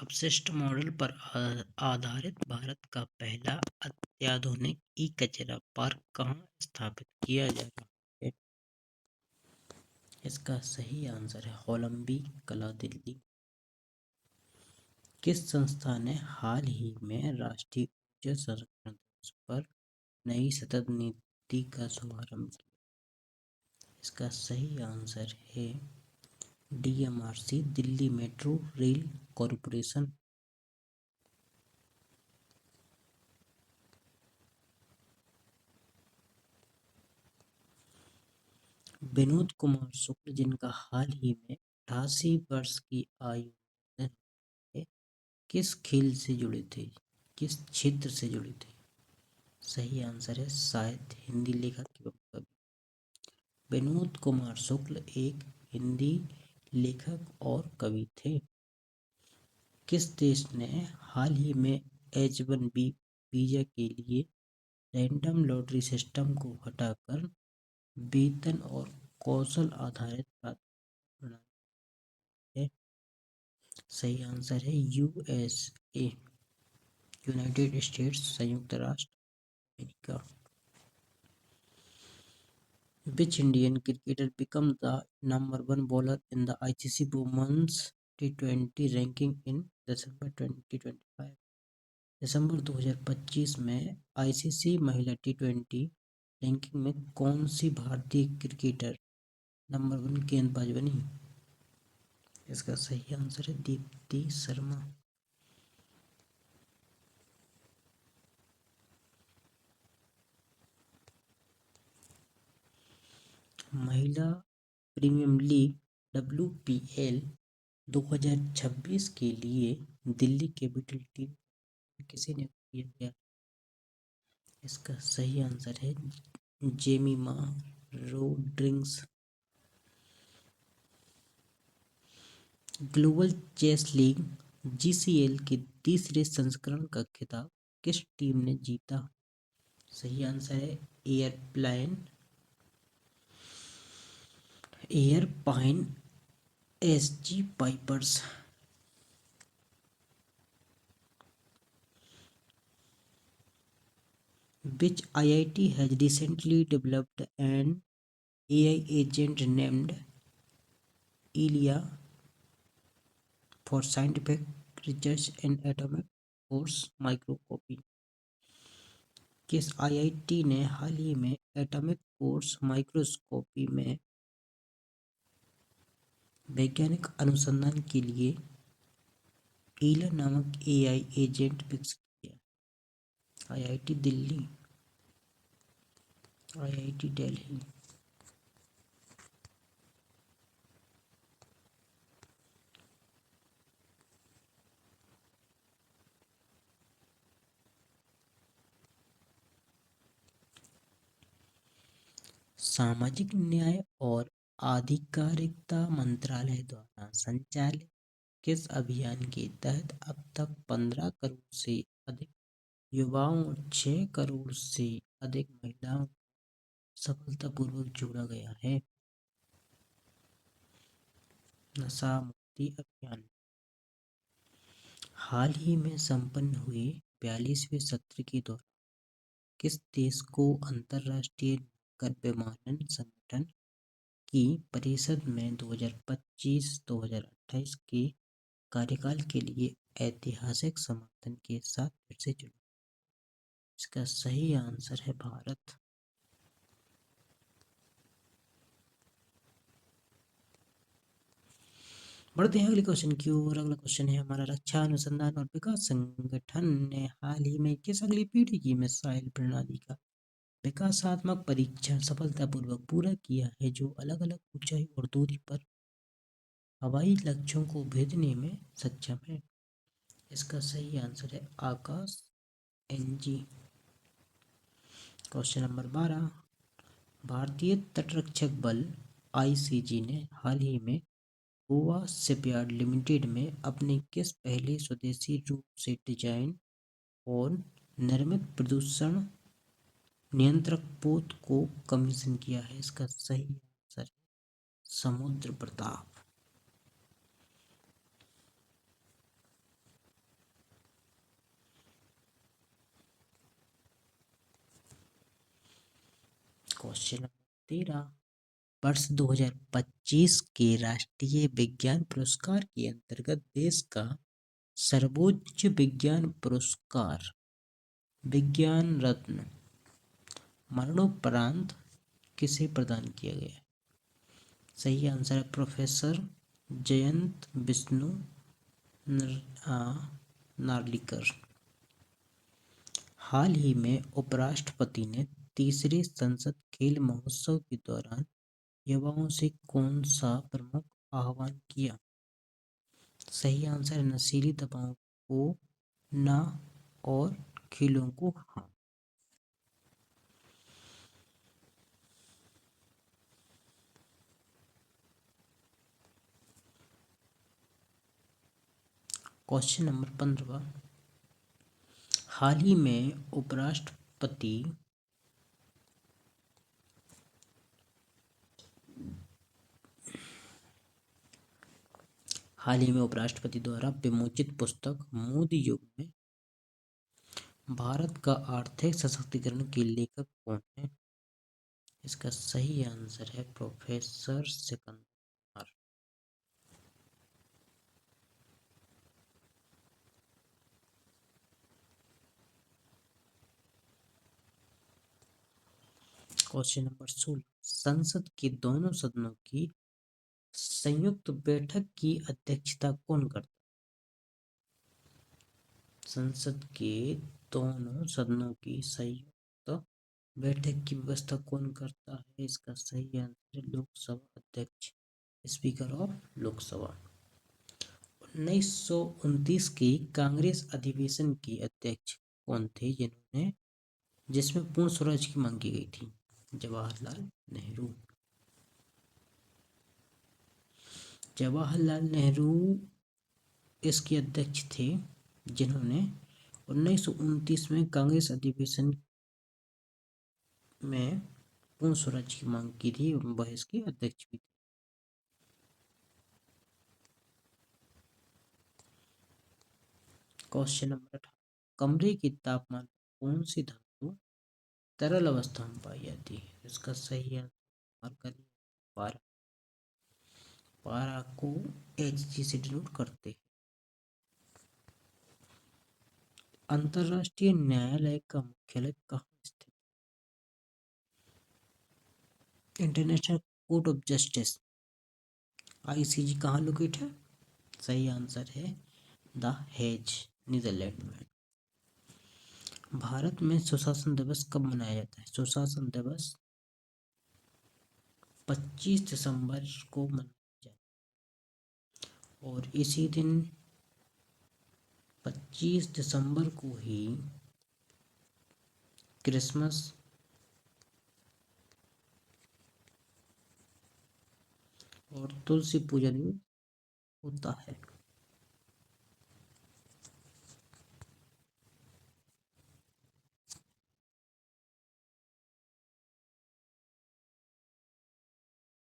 अपशिष्ट मॉडल पर आधारित भारत का पहला अत्याधुनिक ई-कचरा पार्क कहाँ स्थापित किया जा रहा है? इसका सही आंसर है होलंबी कला, दिल्ली। किस संस्था ने हाल ही में राष्ट्रीय ऊर्जा संरक्षण दिवस पर नई सतत नीति का शुभारंभ किया? इसका सही आंसर है DMRC, Delhi metro rail corporation. Vinod Kumar Shukla, जिनका हाल ही में 88 वर्ष की आयु में है, किस खेल से जुड़े थे, किस क्षेत्र से जुड़े थे? सही आंसर है साहित्य, हिंदी लेखक एवं कवि। विनोद कुमार शुक्ल एक हिंदी लेखक और कवि थे। किस देश ने हाल ही में H1B वीजा के लिए रैंडम लॉटरी सिस्टम को हटाकर वेतन और कौशल आधारित प्रणाली है? सही आंसर है USA, यूनाइटेड स्टेट्स, संयुक्त राष्ट्र America. Which Indian cricketer became the number one bowler in the ICC Women's T20 ranking in December 2025? दिसंबर 2025 में ICC महिला T20 रैंकिंग में कौन सी भारतीय क्रिकेटर नंबर 1 गेंदबाज बनी? इसका सही आंसर है दीप्ति शर्मा। महिला प्रीमियर लीग WPL 2026 के लिए दिल्ली कैपिटल टीम किसे नियुक्त किया गया? इसका सही आंसर है Jemima Rodrigues. Global chess league GCL के तीसरे संस्करण का खिताब किस टीम ने जीता? सही आंसर है एयरपाइन SG pipers. Which IIT has recently developed an AI agent named Elia for scientific research in atomic force microscopy? किस IIT ने हाल ही में एटॉमिक फोर्स माइक्रोस्कोपी में वैज्ञानिक अनुसंधान के लिए ईला नामक AI एजेंट विकसित किया? IIT Delhi, IIT Delhi. सामाजिक न्याय और आधिकारिकता मंत्रालय द्वारा संचालित किस अभियान के तहत अब तक 15 करोड़ से अधिक युवाओं और 6 करोड़ से अधिक महिलाओं को सफलतापूर्वक जोड़ा गया है? नशा मुक्ति अभियान। हाल ही में संपन्न हुए 42वें सत्र के दौरान किस देश को अंतर्राष्ट्रीय नागर विमानन संगठन की परिषद में 2025-2028 के कार्यकाल के लिए ऐतिहासिक समर्थन के साथ फिर से चुना? इसका सही आंसर है भारत। बढ़ते हैं अगले क्वेश्चन की ओर। अगला क्वेश्चन है हमारा, रक्षा अनुसंधान और विकास संगठन ने हाल ही में किस अगली पीढ़ी की मिसाइल प्रणाली का विकासात्मक परीक्षण सफलतापूर्वक पूरा किया है, जो अलग अलग ऊंचाई और दूरी पर हवाई लक्ष्यों को भेजने में सक्षम है? इसका सही आंसर है आकाश NG। क्वेश्चन नंबर 12, भारतीय तटरक्षक बल ICG ने हाल ही में गोवा शिपयार्ड लिमिटेड में अपने किस पहले स्वदेशी रूप से डिजाइन और निर्मित प्रदूषण नियंत्रक पोत को कमीशन किया है? इसका सही आंसर है समुद्र प्रताप। क्वेश्चन नंबर 13, वर्ष 2025 के राष्ट्रीय विज्ञान पुरस्कार के अंतर्गत देश का सर्वोच्च विज्ञान पुरस्कार विज्ञान रत्न मरणोपरांत किसे प्रदान किया गया? सही आंसर है प्रोफेसर जयंत विष्णु नार्लिकर। हाल ही में उपराष्ट्रपति ने तीसरे संसद खेल महोत्सव के दौरान युवाओं से कौन सा प्रमुख आह्वान किया? सही आंसर है नशीली दवाओं को ना और खेलों को हाँ। क्वेश्चन नंबर 15, हाल ही में उपराष्ट्रपति द्वारा विमोचित पुस्तक मोदी युग में भारत का आर्थिक सशक्तिकरण के लेखक कौन है? इसका सही आंसर है professor Sikandar Kumar. Question number 16, संसद के दोनों सदनों की संयुक्त बैठक की अध्यक्षता कौन करता है? संसद के दोनों सदनों की संयुक्त बैठक की व्यवस्था कौन करता है? इसका सही आंसर है लोकसभा अध्यक्ष, स्पीकर ऑफ लोकसभा। 1929 के कांग्रेस अधिवेशन के अध्यक्ष कौन थे जिसमें पूर्ण स्वराज की मांग की गई थी? जवाहरलाल नेहरू। जवाहरलाल नेहरू इसके अध्यक्ष थे जिन्होंने 1929 में कांग्रेस अधिवेशन में पूर्ण स्वराज की मांग की थी। वह इसके अध्यक्ष भी थे। क्वेश्चन नंबर 18, कमरे के तापमान पर कौन सी धातु तरल अवस्था में पाई जाती है? इसका सही आंसर पारा। पारा को Hg से डिनोट करते हैं। अंतरराष्ट्रीय न्यायालय का मुख्यालय कहाँ स्थित? International court of justice ICJ कहाँ लोकेट है? सही आंसर है द हेज, नीदरलैंड में। भारत में सुशासन दिवस कब मनाया जाता है? सुशासन दिवस 25 दिसंबर को मनाया जाता है और इसी दिन 25 दिसंबर को ही क्रिसमस और तुलसी पूजन भी होता है।